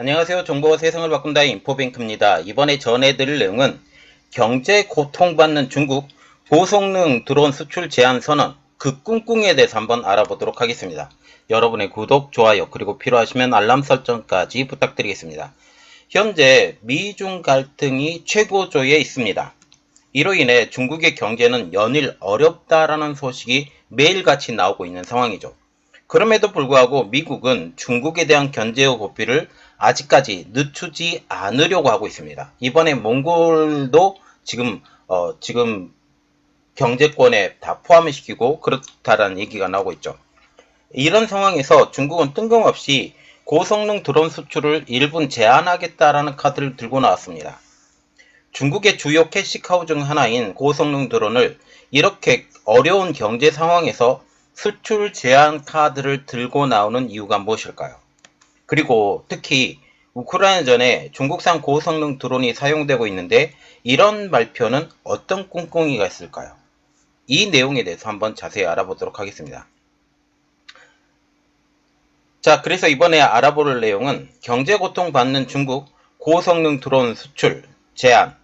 안녕하세요. 정보가 세상을 바꾼다 인포뱅크입니다. 이번에 전해드릴 내용은 경제 고통받는 중국 고성능 드론 수출 제한 선언 그 꿍꿍이에 대해서 한번 알아보도록 하겠습니다. 여러분의 구독, 좋아요 그리고 필요하시면 알람 설정까지 부탁드리겠습니다. 현재 미중 갈등이 최고조에 있습니다. 이로 인해 중국의 경제는 연일 어렵다라는 소식이 매일같이 나오고 있는 상황이죠. 그럼에도 불구하고 미국은 중국에 대한 견제 고삐를 아직까지 늦추지 않으려고 하고 있습니다. 이번에 몽골도 지금 경제권에 다 포함을 시키고 그렇다라는 얘기가 나오고 있죠. 이런 상황에서 중국은 뜬금없이 고성능 드론 수출을 일본 제한하겠다라는 카드를 들고 나왔습니다. 중국의 주요 캐시카우 중 하나인 고성능 드론을 이렇게 어려운 경제 상황에서 수출 제한 카드를 들고 나오는 이유가 무엇일까요? 그리고 특히 우크라이나전에 중국산 고성능 드론이 사용되고 있는데 이런 발표는 어떤 꿍꿍이가 있을까요? 이 내용에 대해서 한번 자세히 알아보도록 하겠습니다. 자, 그래서 이번에 알아볼 내용은 경제 고통 받는 중국 고성능 드론 수출 제한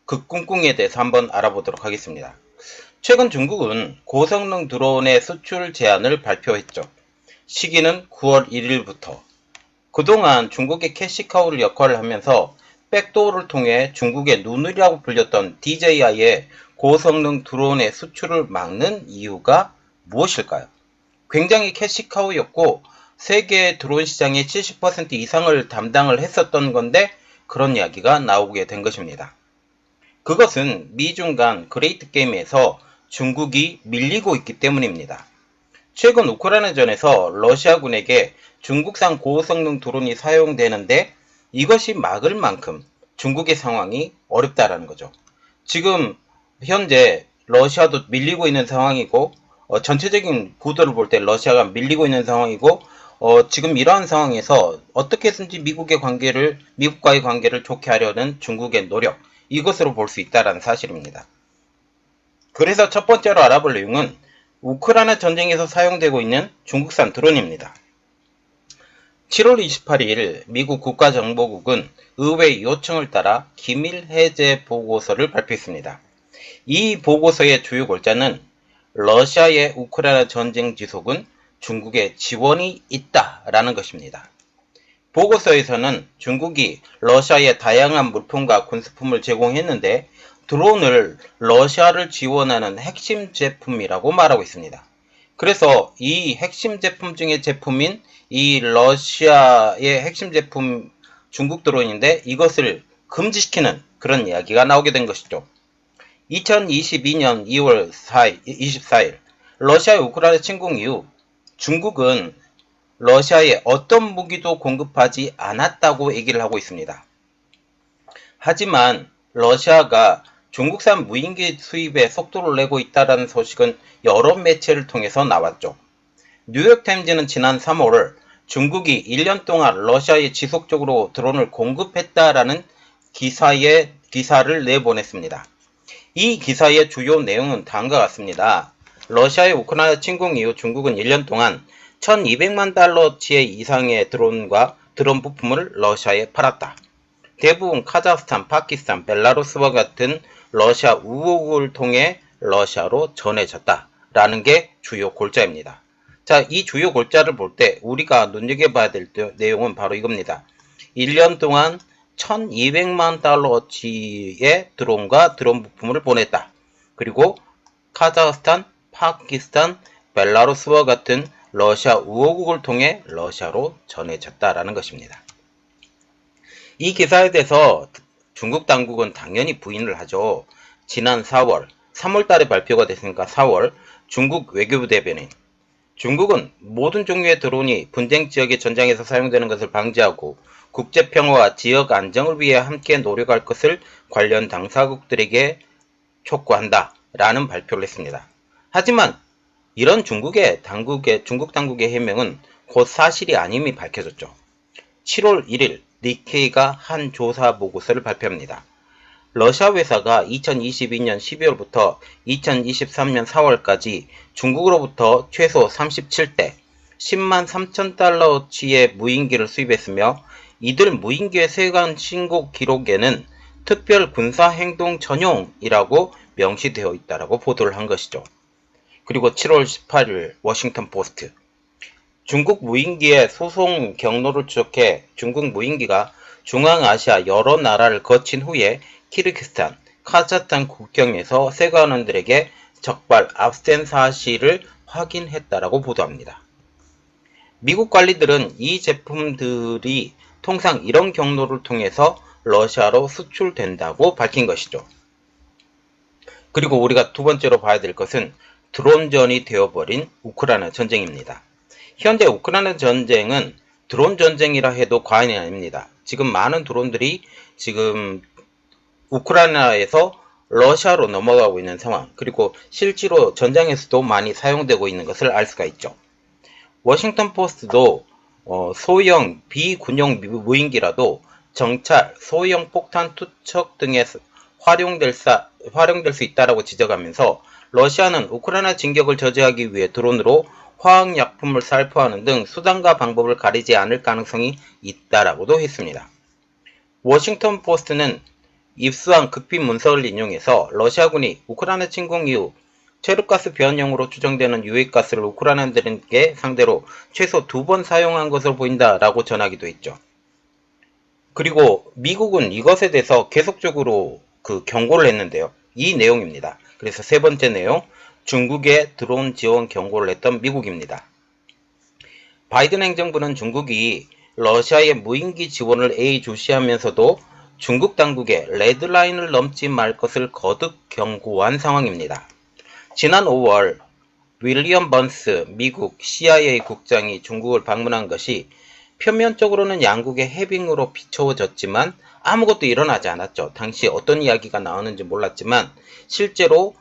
그 꿍꿍이에 대해서 한번 알아보도록 하겠습니다. 최근 중국은 고성능 드론의 수출 제한을 발표했죠. 시기는 9월 1일부터. 그동안 중국의 캐시카우 역할을 하면서 백도어를 통해 중국의 눈이라고 불렸던 DJI의 고성능 드론의 수출을 막는 이유가 무엇일까요? 굉장히 캐시카우였고 세계 드론 시장의 70% 이상을 담당을 했었던 건데 그런 이야기가 나오게 된 것입니다. 그것은 미중 간 그레이트 게임에서 중국이 밀리고 있기 때문입니다. 최근 우크라이나전에서 러시아군에게 중국산 고성능 드론이 사용되는데 이것이 막을 만큼 중국의 상황이 어렵다라는 거죠. 지금 현재 러시아도 밀리고 있는 상황이고 전체적인 구도를 볼 때 러시아가 밀리고 있는 상황이고 지금 이러한 상황에서 어떻게 해서든지 미국과의 관계를 좋게 하려는 중국의 노력 이것으로 볼 수 있다는 사실입니다. 그래서 첫 번째로 알아볼 내용은 우크라이나 전쟁에서 사용되고 있는 중국산 드론입니다. 7월 28일 미국 국가정보국은 의회 요청을 따라 기밀 해제 보고서를 발표했습니다. 이 보고서의 주요 골자는 러시아의 우크라이나 전쟁 지속은 중국의 지원이 있다라는 것입니다. 보고서에서는 중국이 러시아에 다양한 물품과 군수품을 제공했는데 드론을 러시아를 지원하는 핵심 제품이라고 말하고 있습니다. 그래서 이 핵심 제품 중의 제품인 이 러시아의 핵심 제품 중국 드론인데 이것을 금지시키는 그런 이야기가 나오게 된 것이죠. 2022년 2월 24일 러시아의 우크라이나 침공 이후 중국은 러시아에 어떤 무기도 공급하지 않았다고 얘기를 하고 있습니다. 하지만 러시아가 중국산 무인기 수입에 속도를 내고 있다는 소식은 여러 매체를 통해서 나왔죠. 뉴욕타임즈는 지난 3월 중국이 1년 동안 러시아에 지속적으로 드론을 공급했다라는 기사를 내보냈습니다. 이 기사의 주요 내용은 다음과 같습니다. 러시아의 우크라이나 침공 이후 중국은 1년 동안 1200만 달러치 이상의 드론과 드론 부품을 러시아에 팔았다. 대부분 카자흐스탄, 파키스탄, 벨라루스와 같은 러시아 우호국을 통해 러시아로 전해졌다라는 게 주요 골자입니다. 자, 이 주요 골자를 볼 때 우리가 눈여겨봐야 될 내용은 바로 이겁니다. 1년 동안 1200만 달러치의 드론과 드론 부품을 보냈다. 그리고 카자흐스탄, 파키스탄, 벨라루스와 같은 러시아 우호국을 통해 러시아로 전해졌다라는 것입니다. 이 기사에 대해서 중국 당국은 당연히 부인을 하죠. 지난 3월 달에 발표가 됐으니까 4월 중국 외교부 대변인 중국은 모든 종류의 드론이 분쟁 지역의 전장에서 사용되는 것을 방지하고 국제평화와 지역 안정을 위해 함께 노력할 것을 관련 당사국들에게 촉구한다 라는 발표를 했습니다. 하지만 이런 중국 당국의 해명은 곧 사실이 아님이 밝혀졌죠. 7월 1일 니케이가 한 조사 보고서를 발표합니다. 러시아 회사가 2022년 12월부터 2023년 4월까지 중국으로부터 최소 37대, 10만 3천 달러어치의 무인기를 수입했으며 이들 무인기의 세관 신고 기록에는 특별 군사 행동 전용이라고 명시되어 있다라고 보도를 한 것이죠. 그리고 7월 18일 워싱턴 포스트. 중국 무인기의 수송 경로를 추적해 중국 무인기가 중앙아시아 여러 나라를 거친 후에 키르기스탄, 카자흐스탄 국경에서 세관원들에게 적발 압수된 사실을 확인했다라고 보도합니다. 미국 관리들은 이 제품들이 통상 이런 경로를 통해서 러시아로 수출된다고 밝힌 것이죠. 그리고 우리가 두 번째로 봐야 될 것은 드론전이 되어버린 우크라이나 전쟁입니다. 현재 우크라이나 전쟁은 드론 전쟁이라 해도 과언이 아닙니다. 지금 많은 드론들이 지금 우크라이나에서 러시아로 넘어가고 있는 상황, 그리고 실제로 전장에서도 많이 사용되고 있는 것을 알 수가 있죠. 워싱턴 포스트도 소형 비군용 무인기라도 정찰, 소형 폭탄 투척 등에 활용될 수 있다고 지적하면서 러시아는 우크라이나 진격을 저지하기 위해 드론으로 화학약품을 살포하는 등 수단과 방법을 가리지 않을 가능성이 있다라고도 했습니다. 워싱턴 포스트는 입수한 극비 문서를 인용해서 러시아군이 우크라이나 침공 이후 최루가스 변형으로 추정되는 유해가스를 우크라이나인들에게 상대로 최소 2번 사용한 것으로 보인다라고 전하기도 했죠. 그리고 미국은 이것에 대해서 계속적으로 경고를 했는데요. 이 내용입니다. 그래서 세 번째 내용, 중국에 드론 지원 경고를 했던 미국입니다. 바이든 행정부는 중국이 러시아의 무인기 지원을 예의주시하면서도 중국 당국에 레드라인을 넘지 말 것을 거듭 경고한 상황입니다. 지난 5월 윌리엄 번스 미국 CIA 국장이 중국을 방문한 것이 표면적으로는 양국의 해빙으로 비춰졌지만 아무것도 일어나지 않았죠. 당시 어떤 이야기가 나오는지 몰랐지만 실제로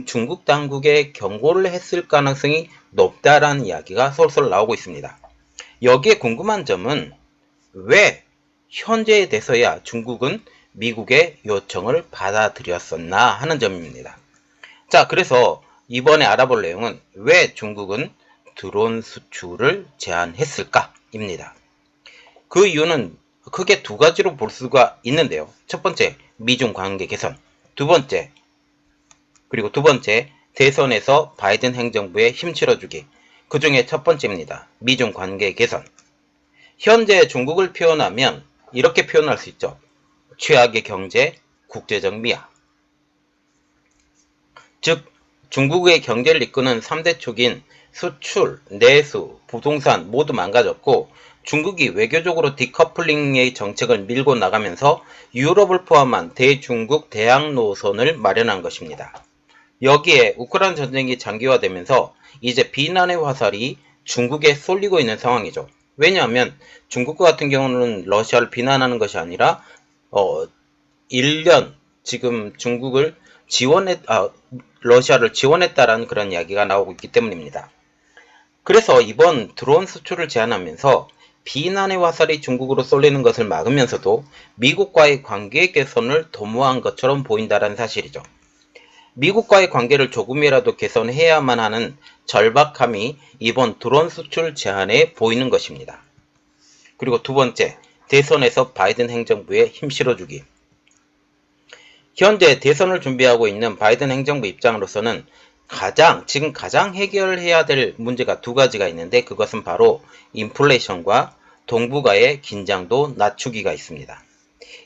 중국 당국에 경고를 했을 가능성이 높다라는 이야기가 솔솔 나오고 있습니다. 여기에 궁금한 점은 왜 현재에 돼서야 중국은 미국의 요청을 받아들였었나 하는 점입니다. 자, 그래서 이번에 알아볼 내용은 왜 중국은 드론 수출을 제한했을까? 입니다. 그 이유는 크게 두 가지로 볼 수가 있는데요. 첫 번째, 미중 관계 개선. 두 번째, 대선에서 바이든 행정부에 힘 실어주기. 그 중에 첫 번째입니다. 미중 관계 개선. 현재 중국을 표현하면 이렇게 표현할 수 있죠. 최악의 경제, 국제적 미화. 즉, 중국의 경제를 이끄는 3대 축인 수출, 내수, 부동산 모두 망가졌고 중국이 외교적으로 디커플링의 정책을 밀고 나가면서 유럽을 포함한 대중국 대항 노선을 마련한 것입니다. 여기에 우크라이나 전쟁이 장기화되면서 이제 비난의 화살이 중국에 쏠리고 있는 상황이죠. 왜냐하면 중국 같은 경우는 러시아를 비난하는 것이 아니라 1년 지금 중국을 러시아를 지원했다라는 그런 이야기가 나오고 있기 때문입니다. 그래서 이번 드론 수출을 제한하면서 비난의 화살이 중국으로 쏠리는 것을 막으면서도 미국과의 관계 개선을 도모한 것처럼 보인다는 사실이죠. 미국과의 관계를 조금이라도 개선해야만 하는 절박함이 이번 드론 수출 제한에 보이는 것입니다. 그리고 두 번째, 대선에서 바이든 행정부에 힘 실어주기. 현재 대선을 준비하고 있는 바이든 행정부 입장으로서는 지금 가장 해결해야 될 문제가 두 가지가 있는데 그것은 바로 인플레이션과 동북아의 긴장도 낮추기가 있습니다.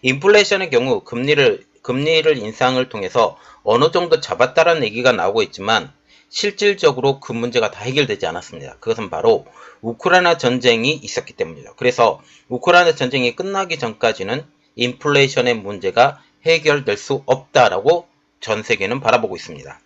인플레이션의 경우 금리를 인상을 통해서 어느 정도 잡았다라는 얘기가 나오고 있지만 실질적으로 그 문제가 다 해결되지 않았습니다. 그것은 바로 우크라이나 전쟁이 있었기 때문이죠. 그래서 우크라이나 전쟁이 끝나기 전까지는 인플레이션의 문제가 해결될 수 없다라고 전 세계는 바라보고 있습니다.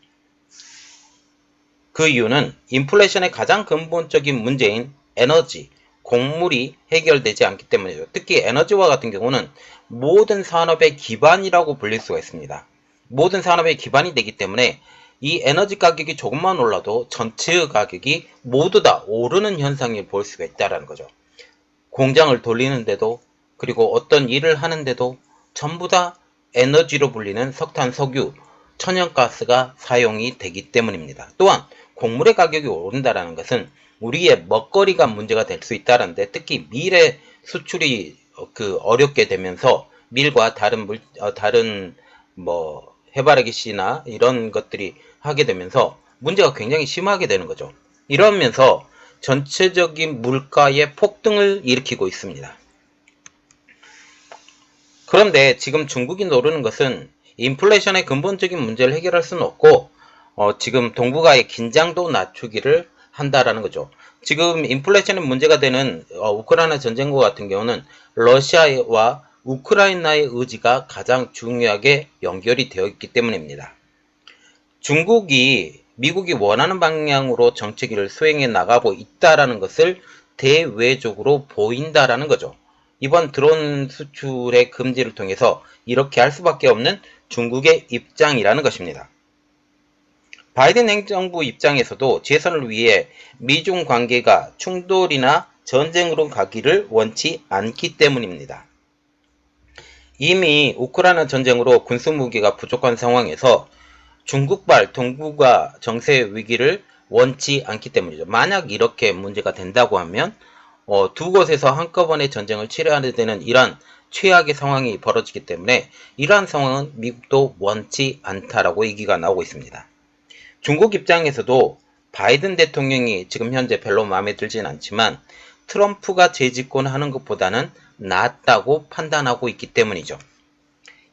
그 이유는 인플레이션의 가장 근본적인 문제인 에너지, 곡물이 해결되지 않기 때문이죠. 특히 에너지와 같은 경우는 모든 산업의 기반이라고 불릴 수가 있습니다. 모든 산업의 기반이 되기 때문에 이 에너지 가격이 조금만 올라도 전체의 가격이 모두 다 오르는 현상을 볼 수가 있다는 거죠. 공장을 돌리는데도 그리고 어떤 일을 하는데도 전부 다 에너지로 불리는 석탄, 석유, 천연가스가 사용이 되기 때문입니다. 또한 곡물의 가격이 오른다는 것은 우리의 먹거리가 문제가 될 수 있다는데, 특히 밀의 수출이 어렵게 되면서 밀과 다른 뭐 해바라기 씨나 이런 것들이 하게 되면서 문제가 굉장히 심하게 되는 거죠. 이러면서 전체적인 물가의 폭등을 일으키고 있습니다. 그런데 지금 중국이 노리는 것은 인플레이션의 근본적인 문제를 해결할 수는 없고, 지금 동북아의 긴장도 낮추기를 한다라는 거죠. 지금 인플레이션의 문제가 되는 우크라이나 전쟁과 같은 경우는 러시아와 우크라이나의 의지가 가장 중요하게 연결이 되어 있기 때문입니다. 중국이 미국이 원하는 방향으로 정책을 수행해 나가고 있다라는 것을 대외적으로 보인다라는 거죠. 이번 드론 수출의 금지를 통해서 이렇게 할 수밖에 없는 중국의 입장이라는 것입니다. 바이든 행정부 입장에서도 재선을 위해 미중 관계가 충돌이나 전쟁으로 가기를 원치 않기 때문입니다. 이미 우크라이나 전쟁으로 군수무기가 부족한 상황에서 중국발 동북아 정세 위기를 원치 않기 때문이죠. 만약 이렇게 문제가 된다고 하면 두 곳에서 한꺼번에 전쟁을 치러야 되는 이러한 최악의 상황이 벌어지기 때문에 이러한 상황은 미국도 원치 않다라고 얘기가 나오고 있습니다. 중국 입장에서도 바이든 대통령이 지금 현재 별로 마음에 들진 않지만 트럼프가 재집권하는 것보다는 낫다고 판단하고 있기 때문이죠.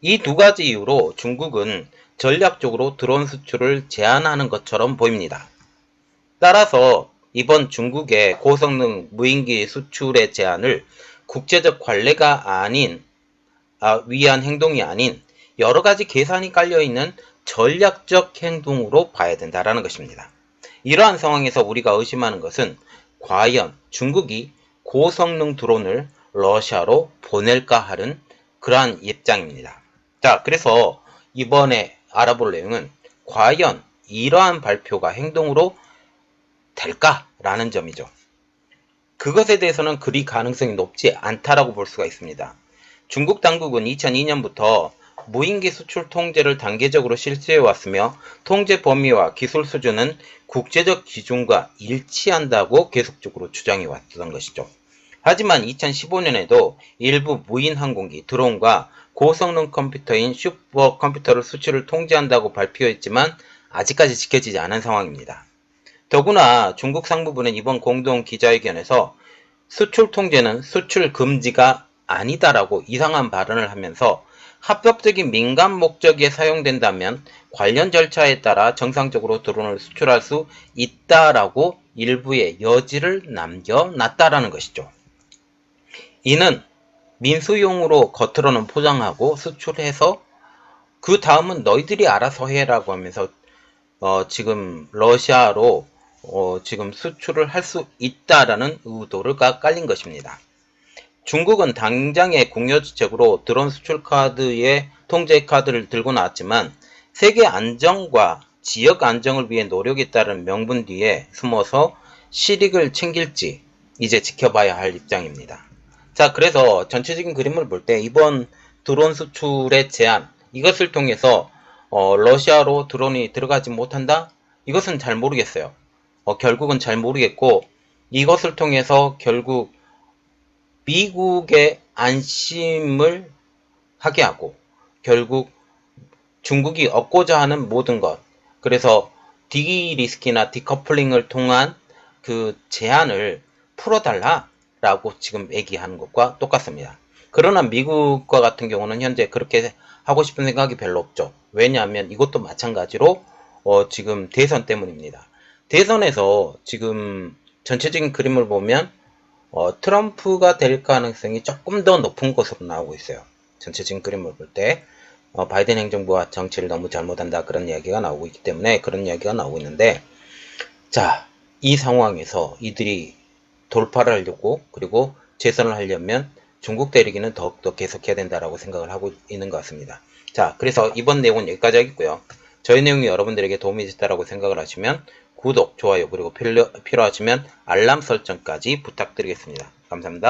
이 두 가지 이유로 중국은 전략적으로 드론 수출을 제한하는 것처럼 보입니다. 따라서 이번 중국의 고성능 무인기 수출의 제한을 국제적 관례가 위한 행동이 아닌 여러 가지 계산이 깔려있는 전략적 행동으로 봐야 된다는 것입니다. 이러한 상황에서 우리가 의심하는 것은 과연 중국이 고성능 드론을 러시아로 보낼까 하는 그러한 입장입니다. 자, 그래서 이번에 알아볼 내용은 과연 이러한 발표가 행동으로 될까라는 점이죠. 그것에 대해서는 그리 가능성이 높지 않다라고 볼 수가 있습니다. 중국 당국은 2002년부터 무인기 수출 통제를 단계적으로 실시해 왔으며 통제 범위와 기술 수준은 국제적 기준과 일치한다고 계속적으로 주장해 왔던 것이죠. 하지만 2015년에도 일부 무인 항공기, 드론과 고성능 컴퓨터인 슈퍼컴퓨터를 수출을 통제한다고 발표했지만 아직까지 지켜지지 않은 상황입니다. 더구나 중국 상무부는 이번 공동 기자회견에서 수출 통제는 수출 금지가 아니다라고 이상한 발언을 하면서 합법적인 민간 목적에 사용된다면 관련 절차에 따라 정상적으로 드론을 수출할 수 있다라고 일부의 여지를 남겨놨다라는 것이죠. 이는 민수용으로 겉으로는 포장하고 수출해서 그 다음은 너희들이 알아서 해라고 하면서 지금 러시아로 지금 수출을 할 수 있다라는 의도가 깔린 것입니다. 중국은 당장의 궁여지책으로 드론 수출 카드의 통제 카드를 들고 나왔지만 세계 안정과 지역 안정을 위해 노력에 따른 명분 뒤에 숨어서 실익을 챙길지 이제 지켜봐야 할 입장입니다. 자, 그래서 전체적인 그림을 볼 때 이번 드론 수출의 제한, 이것을 통해서 러시아로 드론이 들어가지 못한다? 이것은 잘 모르겠어요. 결국은 잘 모르겠고, 이것을 통해서 결국 미국의 안심을 하게 하고, 결국 중국이 얻고자 하는 모든 것, 그래서 디리스크나 디커플링을 통한 그 제한을 풀어달라라고 지금 얘기하는 것과 똑같습니다. 그러나 미국과 같은 경우는 현재 그렇게 하고 싶은 생각이 별로 없죠. 왜냐하면 이것도 마찬가지로 지금 대선 때문입니다. 대선에서 지금 전체적인 그림을 보면 트럼프가 될 가능성이 조금 더 높은 것으로 나오고 있어요. 전체적인 그림을 볼 때 바이든 행정부와 정치를 너무 잘못한다 그런 이야기가 나오고 있기 때문에 그런 이야기가 나오고 있는데, 자, 이 상황에서 이들이 돌파를 하려고 그리고 재선을 하려면 중국 대리기는 더욱더 계속해야 된다라고 생각을 하고 있는 것 같습니다. 자, 그래서 이번 내용은 여기까지 하겠고요. 저희 내용이 여러분들에게 도움이 됐다라고 생각을 하시면 구독, 좋아요, 그리고 필요하시면 알람 설정까지 부탁드리겠습니다. 감사합니다.